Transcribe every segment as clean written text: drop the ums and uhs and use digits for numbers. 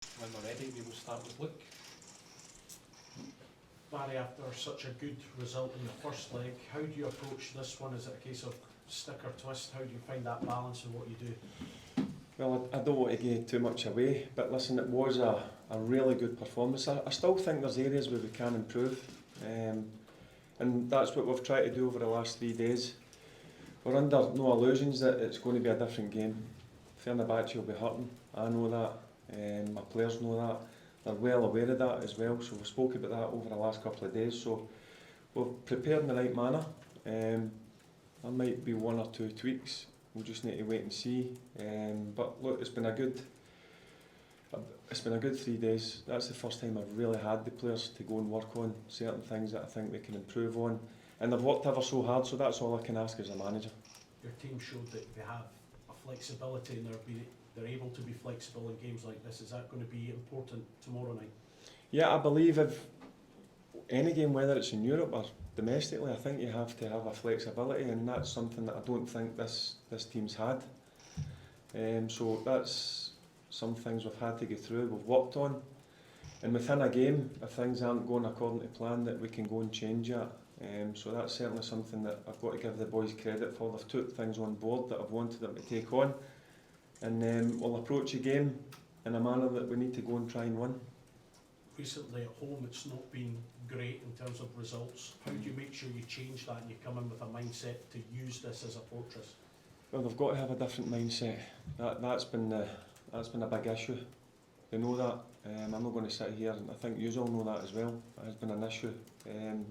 When we're ready, we will start with Luke. Barry, after such a good result in the first leg, how do you approach this one? Is it a case of stick or twist? How do you find that balance in what you do? Well, I don't want to give too much away, but listen, it was a really good performance. I still think there's areas where we can improve, and that's what we've tried to do over the last 3 days. We're under no illusions that it's going to be a different game. Fenerbahçe will be hurting, I know that, my players know that, they're well aware of that as well, so we spoke about that over the last couple of days, so we've prepared in the right manner. There might be 1 or 2 tweaks, we'll just need to wait and see, but look, it's been a good 3 days. That's the first time I've really had the players to go and work on certain things that I think they can improve on, and they've worked ever so hard, so that's all I can ask as a manager. Your team showed that they have a flexibility and they're able to be flexible in games like this. Is that going to be important tomorrow night? Yeah, I believe if any game, whether it's in Europe or domestically, I think you have to have a flexibility, and that's something that I don't think this team's had. So that's some things we've had to go through, we've worked on, and within a game, if things aren't going according to plan, that we can go and change that. So that's certainly something that I've got to give the boys credit for. They've took things on board that I've wanted them to take on, and we'll approach a game in a manner that we need to go and try and win. Recently at home it's not been great in terms of results. How do you make sure you change that and you come in with a mindset to use this as a fortress? Well, they've got to have a different mindset. That's been a big issue. They know that. I'm not going to sit here, and I think you all know that as well. It has been an issue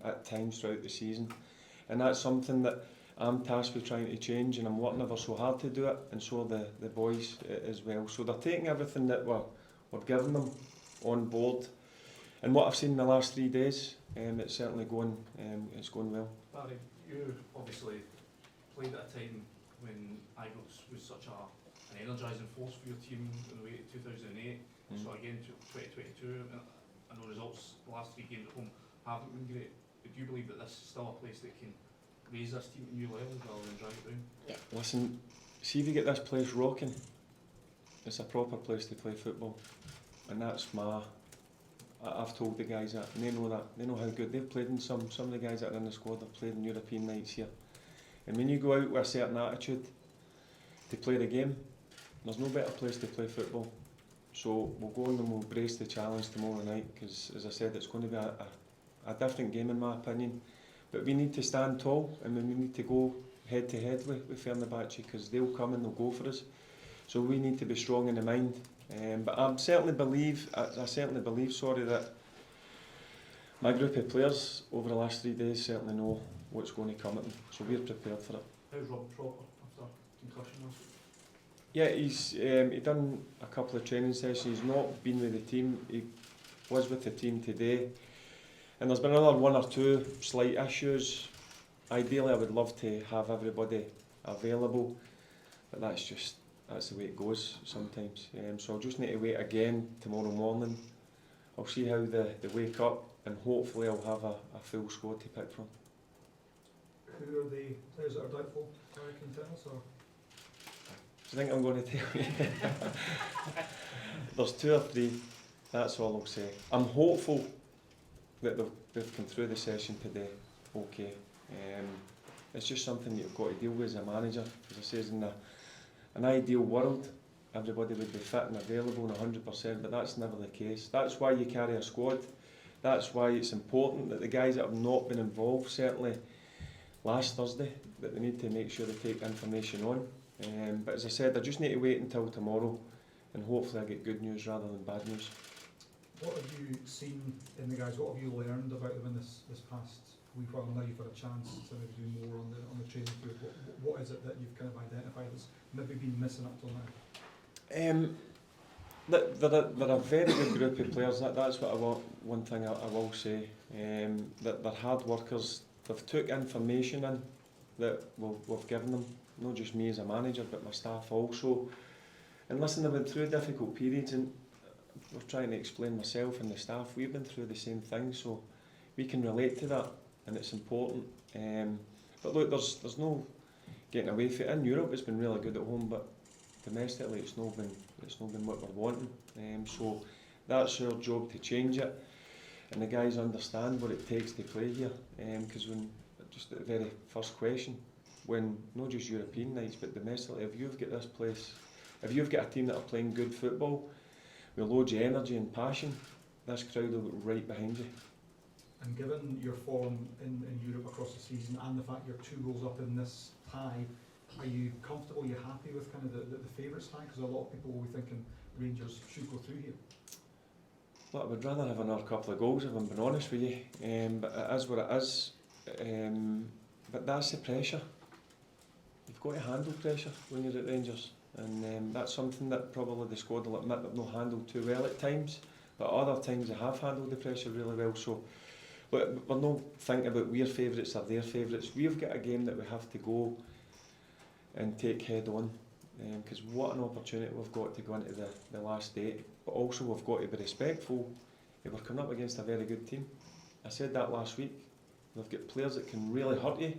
at times throughout the season, and that's something that I'm tasked with trying to change, and I'm working ever so hard to do it, and so are the boys as well. So they're taking everything that we're giving them on board, and what I've seen in the last 3 days, it's certainly going well. Barry, you obviously played at a time when Ibrox was such an energising force for your team in the way to 2008. So again, 2022, I know results the last 3 games at home haven't been great, but do you believe that this is still a place that can raise this team to new levels rather than drag it down? Yeah. Listen, see if you get this place rocking, it's a proper place to play football, and that's I've told the guys that, and they know that. They know how good they've played in some of the guys that are in the squad have played in European nights here. And when you go out with a certain attitude to play the game, there's no better place to play football. So we'll go on and we'll brace the challenge tomorrow night, because as I said, it's going to be a different game in my opinion. But we need to stand tall, and we need to go head to head with Fenerbahçe, because they'll come and they'll go for us. So we need to be strong in the mind. But I certainly believe, that my group of players over the last 3 days certainly know what's going to come at them. So we're prepared for it. How's Rob Proper after concussion last week? Yeah, he done a couple of training sessions. He's not been with the team. He was with the team today, and there's been another 1 or 2 slight issues. Ideally, I would love to have everybody available, but that's the way it goes sometimes. So I'll just need to wait again tomorrow morning. I'll see how they wake up, and hopefully I'll have a full squad to pick from. Who are the players that are doubtful? Can you tell us, or? Do you think I'm going to tell you? There's 2 or 3, that's all I'll say. I'm hopeful that they've come through the session today okay. It's just something you've got to deal with as a manager. As I says, in an ideal world, everybody would be fit and available and 100%, but that's never the case. That's why you carry a squad. That's why it's important that the guys that have not been involved, certainly last Thursday, that they need to make sure they take information on. But as I said, I just need to wait until tomorrow, and hopefully I get good news rather than bad news. What have you seen in the guys? What have you learned about them in this past week? Well, now you've got a chance to maybe do more on the training field. What is it that you've kind of identified as maybe been missing up till now? They're a very good group of players. That's what one thing I will say. That they're hard workers. They've took information in that we've given them. Not just me as a manager, but my staff also. And listen, they've been through difficult periods, and we're trying to explain myself and the staff. We've been through the same thing, so we can relate to that, and it's important. But look, there's no getting away from it. In Europe, it's been really good at home, but domestically, it's not been what we're wanting. So That's our job to change it, and the guys understand what it takes to play here. Because when, just at the very first question, when not just European nights but domestically, if you've got this place, if you've got a team that are playing good football with loads of energy and passion, this crowd will be right behind you. And given your form in Europe across the season and the fact you're 2 goals up in this tie, are you comfortable, are you happy with kind of the favourites tie? Because a lot of people will be thinking Rangers should go through here. Look, I would rather have another couple of goals if I'm being honest with you, but it is what it is. But that's the pressure. You've got to handle pressure when you're at Rangers, and that's something that probably the squad will admit they've not handled too well at times, but other times they have handled the pressure really well. So look, we're not thinking about we're favourites or their favourites. We've got a game that we have to go and take head on, because what an opportunity we've got to go into the last 8, but also we've got to be respectful. We're coming up against a very good team. I said that last week. We've got players that can really hurt you,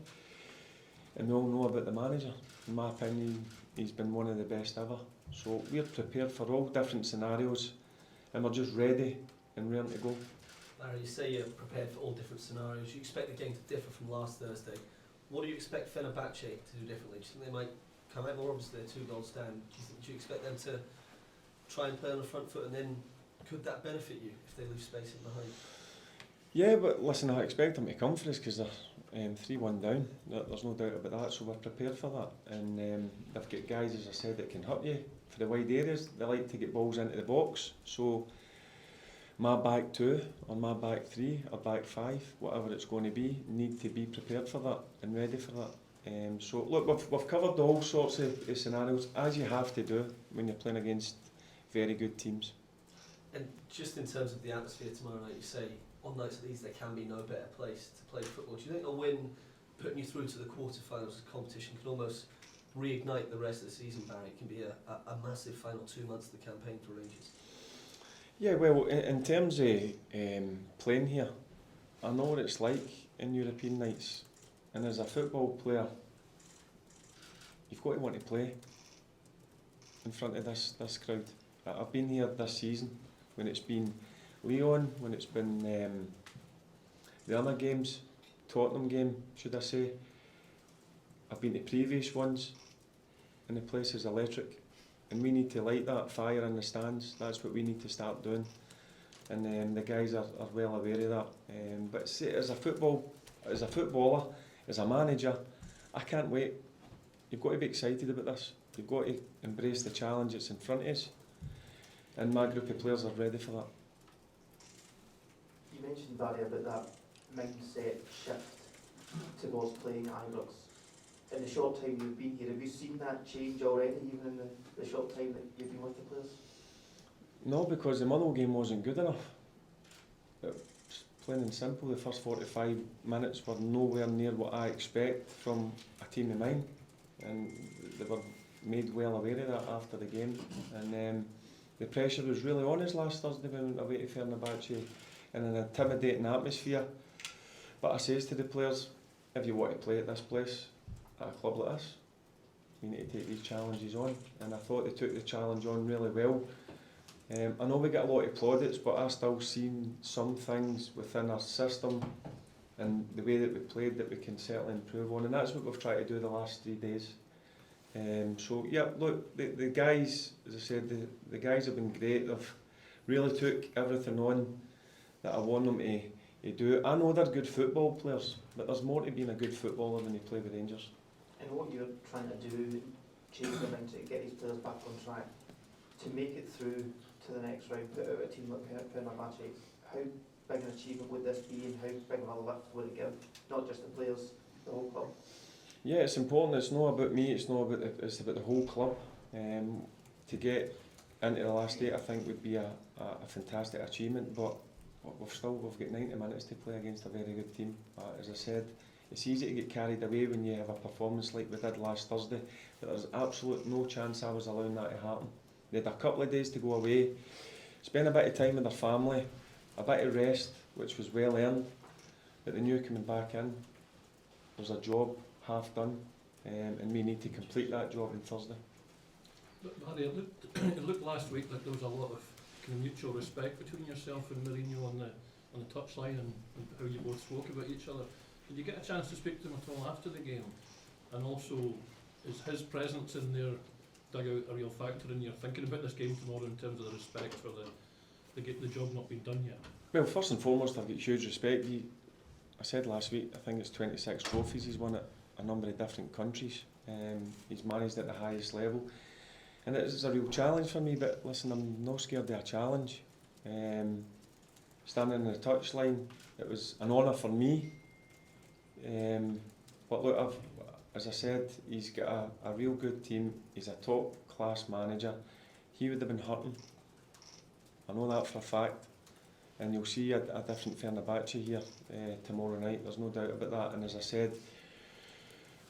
and we all know about the manager. In my opinion, he's been one of the best ever. So we're prepared for all different scenarios, and we're just ready and raring to go. Larry, you say you're prepared for all different scenarios. You expect the game to differ from last Thursday. What do you expect Fenerbahçe to do differently? Do you think they might come out more? Obviously, they're 2 goals down. Do you expect them to try and play on the front foot, and then could that benefit you if they leave space in behind? Yeah, but listen, I expect them to come for us because they're 3-1 down. There's no doubt about that, so we're prepared for that. And they've got guys, as I said, that can hurt you for the wide areas. They like to get balls into the box. So my back 2 or my back 3 or back 5, whatever it's going to be, need to be prepared for that and ready for that. So look, we've covered all sorts of scenarios, as you have to do when you're playing against very good teams. And just in terms of the atmosphere tomorrow night, you say on nights like these there can be no better place to play football. Do you think a win putting you through to the quarterfinals of the competition can almost reignite the rest of the season, Barry? It can be a massive final 2 months of the campaign for Rangers. Yeah, well, in terms of playing here, I know what it's like in European nights, and as a football player, you've got to want to play in front of this crowd. I've been here this season when it's been Lyon, when it's been the other games, Tottenham game, should I say. I've been to previous ones, and the place is electric. And we need to light that fire in the stands. That's what we need to start doing. And the guys are well aware of that. But see, as a footballer, as a manager, I can't wait. You've got to be excited about this. You've got to embrace the challenge that's in front of us. And my group of players are ready for that. You mentioned, Barry, about that mindset shift towards playing at Ibrox. In the short time you've been here, have you seen that change already, even in the short time that you've been with the players? No, because the Motherwell game wasn't good enough. Plain and simple, the first 45 minutes were nowhere near what I expect from a team of mine, and they were made well aware of that after the game. And the pressure was really on us last Thursday when we went away to Fenerbahçe in an intimidating atmosphere. But I says to the players, if you want to play at this place, at a club like this, you need to take these challenges on, and I thought they took the challenge on really well. I know we get a lot of plaudits, but I still seen some things within our system and the way that we played that we can certainly improve on, and that's what we've tried to do the last 3 days. So yeah, look, the guys, as I said, the guys have been great. They've really took everything on that I want them to do. I know they're good football players, but there's more to being a good footballer when you play with Rangers. And what you're trying to do, change the mindset, get these players back on track, to make it through to the next round, put out a team like Fenerbahçe, how big an achievement would this be, and how big of a lift would it give, not just the players, the whole club? Yeah, it's important. It's not about me. It's not about it's about the whole club. To get into the last 8, I think would be a fantastic achievement. But we've got 90 minutes to play against a very good team. As I said, it's easy to get carried away when you have a performance like we did last Thursday. But there's absolute no chance I was allowing that to happen. They had a couple of days to go away, spend a bit of time with their family, a bit of rest, which was well earned. But they knew coming back in, there's a job half done, and we need to complete that job on Thursday. But Barry, it looked last week like there was a lot of kind of mutual respect between yourself and Mourinho on the touchline and how you both spoke about each other. Did you get a chance to speak to him at all after the game? And also, is his presence in their dugout a real factor in your thinking about this game tomorrow in terms of the respect for the job not being done yet? Well, first and foremost, I've got huge respect. I said last week, I think it's 26 trophies he's won at a number of different countries. He's managed at the highest level. And it is a real challenge for me, but listen, I'm not scared of a challenge. Standing on the touchline, it was an honour for me. But look, as I said, he's got a real good team. He's a top class manager. He would have been hurting. I know that for a fact. And you'll see a different Fenerbahçe here tomorrow night, there's no doubt about that. And as I said,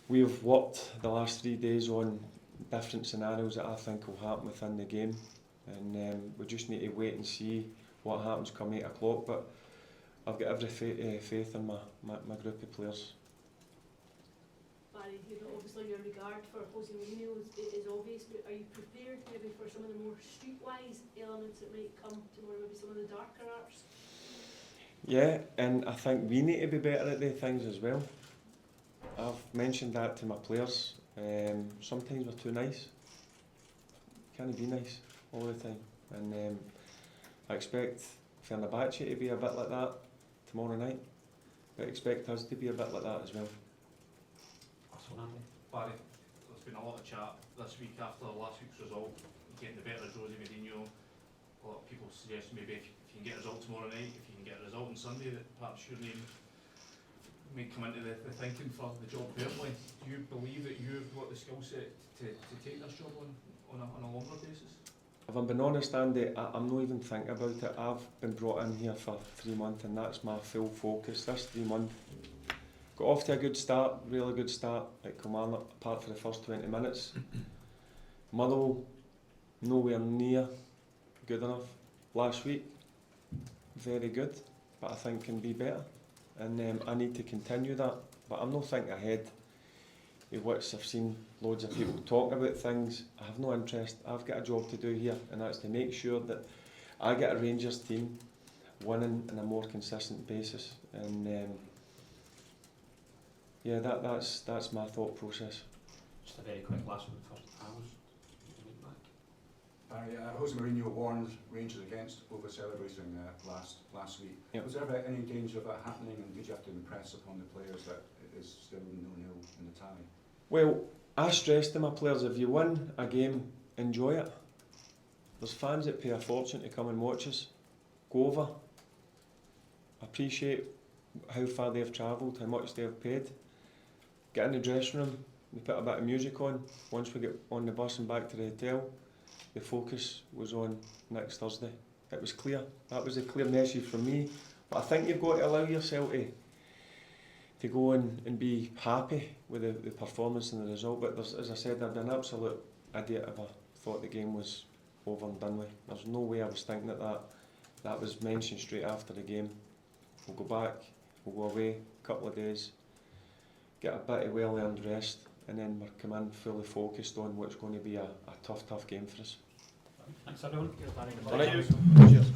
we've worked the last 3 days on different scenarios that I think will happen within the game. And we just need to wait and see what happens come 8 o'clock. But I've got every faith in my group of players. Barry, obviously your regard for Jose Mourinho is obvious, but are you prepared maybe for some of the more streetwise elements that might come tomorrow, maybe some of the darker arts? Yeah, and I think we need to be better at these things as well. I've mentioned that to my players. Sometimes we're too nice. Can't be nice all the time. And I expect Fenerbahçe to be a bit like that tomorrow night. But I expect us to be a bit like that as well. Barry, there's been a lot of chat this week after last week's result, getting the better of Jose Mourinho. A lot of people suggest maybe if you can get a result tomorrow night, if you can get a result on Sunday, that perhaps your name may come into the thinking for the job permanently. Do you believe that you've got the skill set to take this job on a longer basis? If I'm being honest, Andy, I'm not even thinking about it. I've been brought in here for 3 months and that's my full focus. This 3 months, got off to a good start, really good start at Kilmarnock, apart for the first 20 minutes. Motherwell, nowhere near good enough. Last week, very good, but I think can be better. And I need to continue that, but I'm not thinking ahead of what I've seen loads of people talking about things. I have no interest. I've got a job to do here, and that's to make sure that I get a Rangers team winning on a more consistent basis. And yeah, that's my thought process. Just a very quick last one for Alice. Barry, Jose Mourinho warned Rangers against over-celebrating last week. Yep. Was there ever any danger of that happening, and did you have to impress upon the players that it is still 0-0 in the tie? Well, I stress to my players, if you win a game, enjoy it. There's fans that pay a fortune to come and watch us. Go over. Appreciate how far they've travelled, how much they've paid. Get in the dressing room, we put a bit of music on. Once we get on the bus and back to the hotel, the focus was on next Thursday. It was clear. That was a clear message from me. But I think you've got to allow yourself to go and be happy with the performance and the result. But as I said, I'd be an absolute idiot if I thought the game was over and done with. There's no way I was thinking that was mentioned straight after the game. We'll go back, we'll go away a couple of days, get a bit of well-earned rest, and then we'll come in fully focused on what's going to be a tough game for us. Thanks everyone. Cheers.